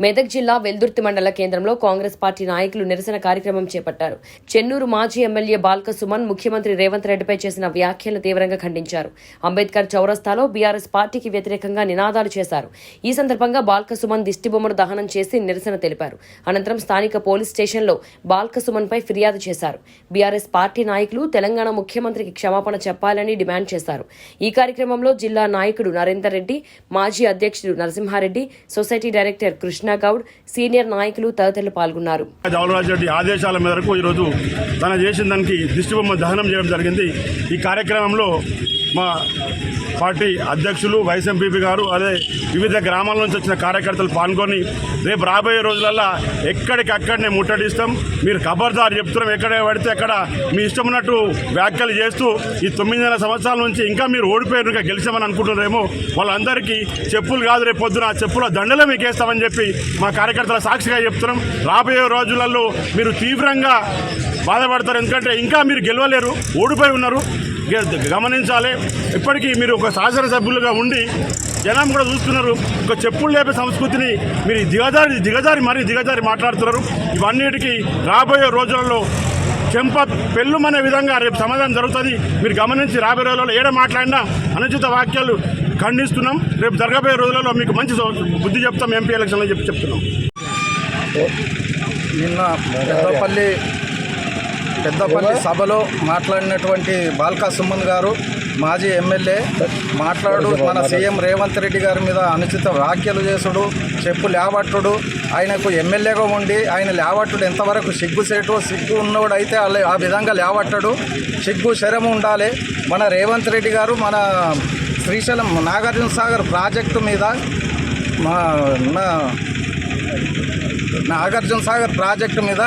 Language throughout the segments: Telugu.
మెదక్ జిల్లా వెల్దుర్తి మండల కేంద్రంలో కాంగ్రెస్ పార్టీ నాయకులు నిరసన కార్యక్రమం చేపట్టారు. చెన్నూరు మాజీ ఎమ్మెల్యే బాల్క సుమన్ ముఖ్యమంత్రి రేవంత్ రెడ్డిపై చేసిన వ్యాఖ్యలను తీవ్రంగా ఖండించారు. అంబేద్కర్ చౌరస్తాలో బీఆర్ఎస్ పార్టీకి వ్యతిరేకంగా నినాదాలు చేశారు. ఈ సందర్భంగా బాల్క సుమన్ దిష్టిబొమ్మను దహనం చేసి నిరసన తెలిపారు. అనంతరం స్థానిక పోలీస్ స్టేషన్లో బాల్క సుమన్ పై ఫిర్యాదు చేశారు. బీఆర్ఎస్ పార్టీ నాయకులు తెలంగాణ ముఖ్యమంత్రికి క్షమాపణ చెప్పాలని డిమాండ్ చేశారు. ఈ కార్యక్రమంలో జిల్లా నాయకుడు నరేందర్ రెడ్డి, మాజీ అధ్యక్షుడు Narasimha Reddy, society director Krishna Goud, senior నాయకులు తదితరులు పాల్గొన్నారు. రెడ్డి ఆదేశాల మేరకు ఈరోజు తన చేసిన దానికి దిష్టిబొమ్మ దహనం చేయడం జరిగింది. ఈ కార్యక్రమంలో మా పార్టీ అధ్యక్షులు వైస్ ఎంపీపీ గారు అదే వివిధ గ్రామాల నుంచి వచ్చిన కార్యకర్తలు పాల్గొని రేపు రాబోయే రోజులల్లో ఎక్కడికక్కడనే ముట్టడిస్తాం, మీరు ఖబర్దారు చెప్తున్నాం, ఎక్కడ పడితే అక్కడ మీ ఇష్టం ఉన్నట్టు వ్యాఖ్యలు చేస్తూ ఈ 9 సంవత్సరాల నుంచి ఇంకా మీరు ఓడిపోయారు, ఇంకా గెలిచామని అనుకుంటున్నారేమో, వాళ్ళందరికీ చెప్పులు కాదు రేపు పొద్దున చెప్పుల దండలే మీకు వేస్తామని చెప్పి మా కార్యకర్తల సాక్షిగా చెప్తున్నాం. రాబోయే రోజులలో మీరు తీవ్రంగా బాధపడతారు, ఎందుకంటే ఇంకా మీరు గెలవలేరు, ఓడిపోయి ఉన్నారు, గమనించాలి. ఇప్పటికీ మీరు ఒక శాసనసభ్యులుగా ఉండి జనం కూడా చూస్తున్నారు. ఒక చెప్పులు లేపే సంస్కృతిని మీరు దిగజారి మాట్లాడుతున్నారు. ఇవన్నిటికీ రాబోయే రోజులలో చెంప పెళ్ళుమనే విధంగా రేపు సమాధానం జరుగుతుంది. మీరు గమనించి రాబోయే రోజులలో ఏడ మాట్లాడినా అనుచిత వాక్యాలు ఖండిస్తున్నాం. రేపు జరగబోయే రోజులలో మీకు మంచి బుద్ధి చెప్తాం, ఎంపీ ఎలక్షన్లో చెప్తున్నాం. నిన్న పెద్దపల్లి సభలో మాట్లాడినటువంటి బాల్క సుమన్ గారు, మాజీ ఎమ్మెల్యే, మన సీఎం రేవంత్ రెడ్డి గారి మీద అనుచిత వ్యాఖ్యలు చేసుడు, చెప్పు లేవట్టుడు, ఆయనకు ఎమ్మెల్యేగా ఉండి ఆయన లేవట్టుడు ఎంతవరకు సిగ్గు ఉన్నోడు అయితే ఆ విధంగా లేవట్టడు. సిగ్గు శరము ఉండాలి. మన రేవంత్ రెడ్డి గారు మన శ్రీశైలం నాగార్జున సాగర్ ప్రాజెక్టు మీద నాగార్జున సాగర్ ప్రాజెక్టు మీద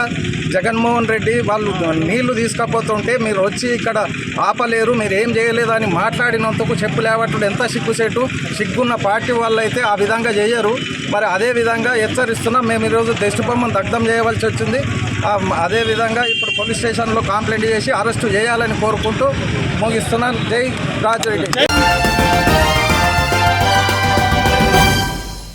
జగన్మోహన్ రెడ్డి వాళ్ళు నీళ్లు తీసుకపోతుంటే మీరు వచ్చి ఇక్కడ ఆపలేరు, మీరు ఏం చేయలేదు అని మాట్లాడినందుకు చెప్పు లేవట్టుడు ఎంత సిగ్గున్న పార్టీ వాళ్ళు అయితే ఆ విధంగా చేయరు. మరి అదే విధంగా హెచ్చరిస్తున్నాం. మేము ఈరోజు దిష్టిబొమ్మను దగ్ధం చేయవలసి వచ్చింది. అదేవిధంగా ఇప్పుడు పోలీస్ స్టేషన్లో కంప్లైంట్ చేసి అరెస్టు చేయాలని కోరుకుంటూ ముగిస్తున్నాను. జై రాజరెడ్డి.